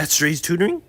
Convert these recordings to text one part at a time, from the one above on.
At Stray's Tutoring?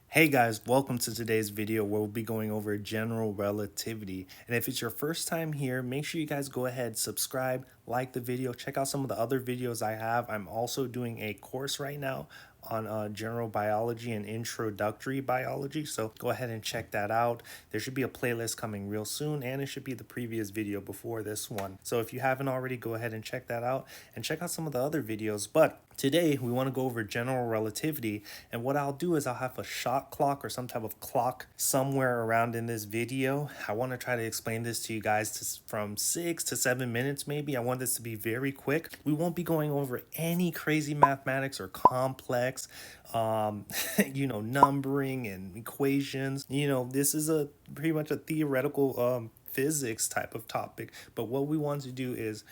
Hey guys, welcome to today's video where we'll be going over general relativity. And if it's your first time here, make sure you guys go ahead, subscribe, like the video, check out some of the other videos I have. I'm also doing a course right now on general biology and introductory biology, so go ahead and check that out. There should be a playlist coming real soon, and it should be the previous video before this one. So if you haven't already, go ahead and check that out and check out some of the other videos. But today we want to go over general relativity, and what I'll do is I'll have a shot clock or some type of clock somewhere around in this video. I want to try to explain this to you guys from 6 to 7 minutes maybe. I want this to be very quick. We won't be going over any crazy mathematics or complex numbering and equations. This is pretty much a theoretical physics type of topic, but what we want to do is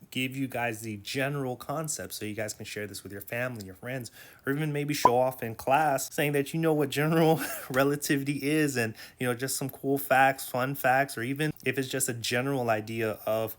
give you guys the general concept so you guys can share this with your family, your friends, or even maybe show off in class saying that you know what general relativity is, and just some cool facts, fun facts, or even if it's just a general idea of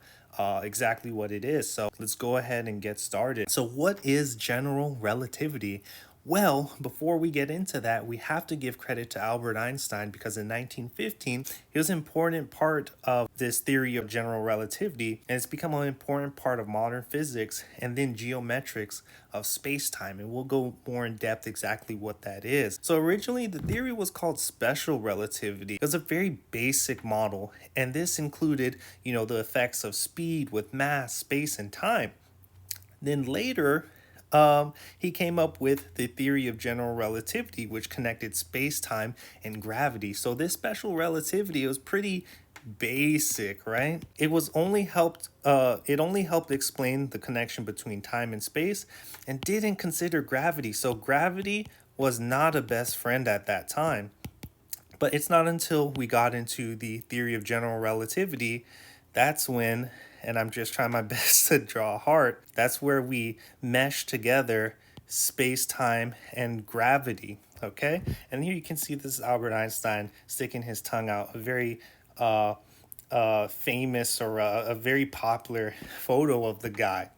exactly what it is. So let's go ahead and get started. So what is general relativity? Well, before we get into that, we have to give credit to Albert Einstein, because in 1915, he was an important part of this theory of general relativity, and it's become an important part of modern physics and then geometrics of space-time, and we'll go more in depth exactly what that is. So originally, the theory was called special relativity. It was a very basic model, and this included, the effects of speed with mass, space, and time. Then later, he came up with the theory of general relativity, which connected space-time and gravity. So this special relativity was pretty basic, right? It only helped explain the connection between time and space, and didn't consider gravity. So gravity was not a best friend at that time. But it's not until we got into the theory of general relativity, that's when, and I'm just trying my best to draw a heart, that's where we mesh together space-time and gravity, okay? And here you can see this is Albert Einstein sticking his tongue out, a very famous or a very popular photo of the guy.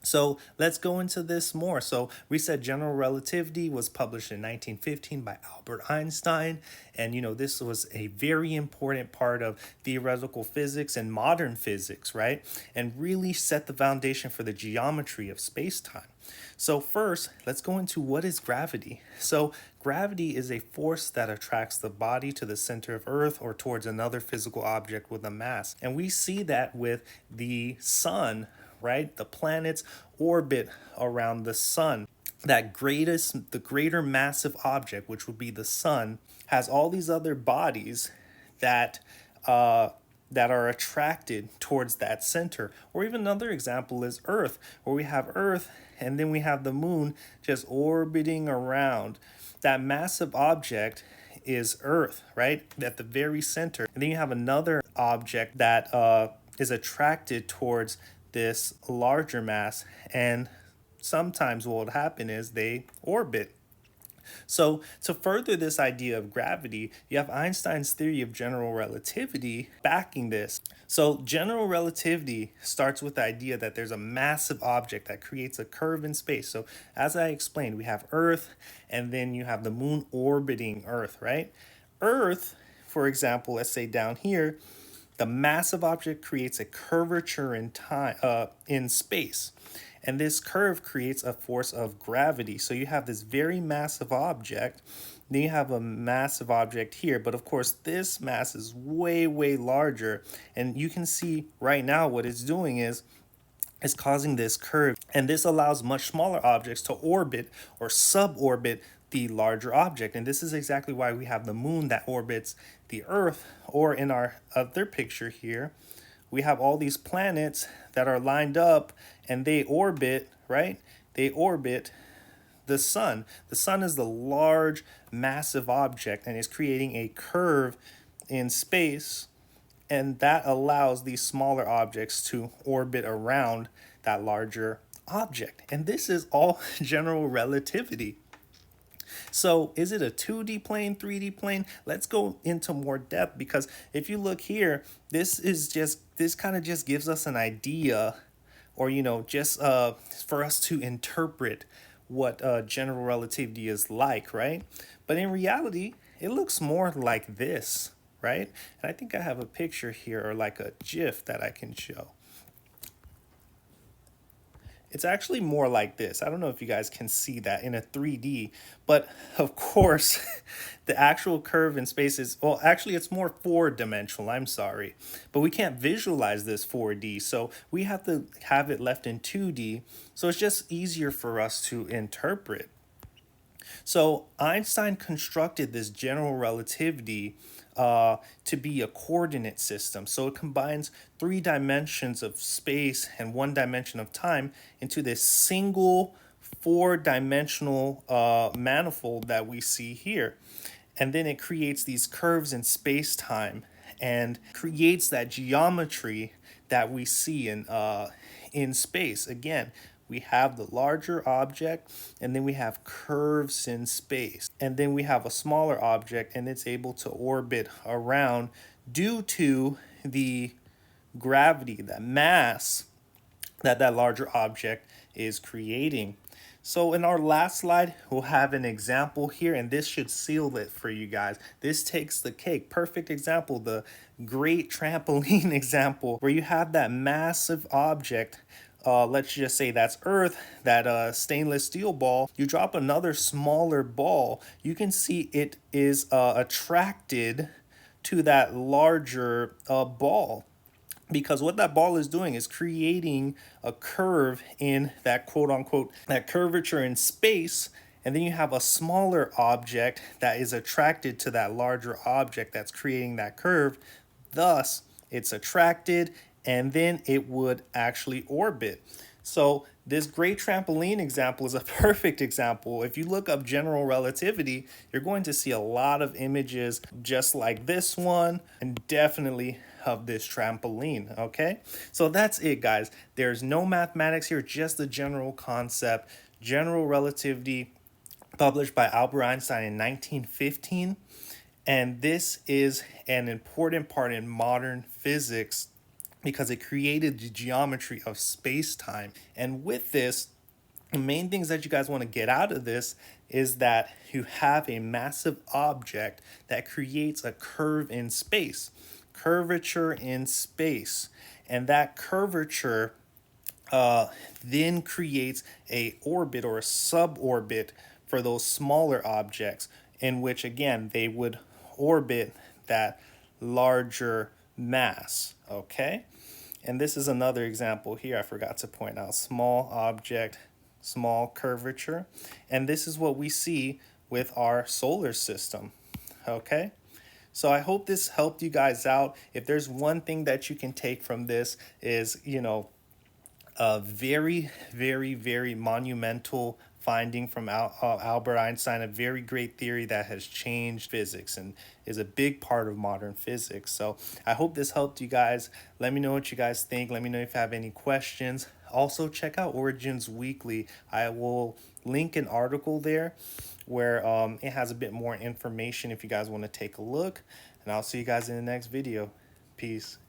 So let's go into this more. So we said general relativity was published in 1915 by Albert Einstein. And, this was a very important part of theoretical physics and modern physics, right? And really set the foundation for the geometry of space-time. So first, let's go into what is gravity. So gravity is a force that attracts the body to the center of Earth or towards another physical object with a mass. And we see that with the sun, right? The planets orbit around the sun. The greater massive object, which would be the sun, has all these other bodies that are attracted towards that center. Or even another example is Earth, where we have Earth and then we have the moon just orbiting around. That massive object is Earth, right? At the very center. And then you have another object that is attracted towards this larger mass, and sometimes what would happen is they orbit. So to further this idea of gravity, you have Einstein's theory of general relativity backing this. So general relativity starts with the idea that there's a massive object that creates a curve in space. So as I explained, we have Earth, and then you have the moon orbiting Earth, right? Earth, for example, let's say down here, the massive object creates a curvature in time, in space, and this curve creates a force of gravity. So you have this very massive object, then you have a massive object here, but of course this mass is way, way larger, and you can see right now what it's doing is it's causing this curve, and this allows much smaller objects to orbit or suborbit the larger object. And this is exactly why we have the moon that orbits the Earth, or in our other picture here, we have all these planets that are lined up and they orbit, right? They orbit the sun. The sun is the large, massive object, and is creating a curve in space, and that allows these smaller objects to orbit around that larger object. And this is all general relativity. So is it a 2D plane, 3D plane? Let's go into more depth, because if you look here, this kind of just gives us an idea, or just for us to interpret what general relativity is like, right? But in reality, it looks more like this, right? And I think I have a picture here, or like a GIF that I can show. It's actually more like this. I don't know if you guys can see that in a 3D, but of course, the actual curve in space is, well, actually, it's more four-dimensional. I'm sorry. But we can't visualize this 4D, so we have to have it left in 2D, so it's just easier for us to interpret. So Einstein constructed this general relativity to be a coordinate system. So it combines three dimensions of space and one dimension of time into this single four-dimensional manifold that we see here. And then it creates these curves in space-time and creates that geometry that we see in space. Again, we have the larger object, and then we have curves in space. And then we have a smaller object, and it's able to orbit around due to the gravity, the mass that larger object is creating. So in our last slide, we'll have an example here, and this should seal it for you guys. This takes the cake. Perfect example, the great trampoline example, where you have that massive object. Let's just say that's Earth, that stainless steel ball. You drop another smaller ball, you can see it is attracted to that larger ball, because what that ball is doing is creating a curve in that quote unquote, that curvature in space. And then you have a smaller object that is attracted to that larger object that's creating that curve. Thus, it's attracted, and then it would actually orbit. So this great trampoline example is a perfect example. If you look up general relativity, you're going to see a lot of images just like this one, and definitely of this trampoline, okay? So that's it, guys. There's no mathematics here, just the general concept. General relativity, published by Albert Einstein in 1915. And this is an important part in modern physics because it created the geometry of space-time. And with this, the main things that you guys want to get out of this is that you have a massive object that creates a curve in space, curvature in space. And that curvature then creates a orbit or a suborbit for those smaller objects, in which, again, they would orbit that larger mass, okay? And this is another example here I forgot to point out. Small object, small curvature. And this is what we see with our solar system, okay? So I hope this helped you guys out. If there's one thing that you can take from this is, a very, very, very monumental finding from Albert Einstein, a very great theory that has changed physics and is a big part of modern physics. So I hope this helped you guys. Let me know what you guys think. Let me know if you have any questions. Also, check out Origins Weekly. I will link an article there where it has a bit more information if you guys want to take a look. And I'll see you guys in the next video. Peace.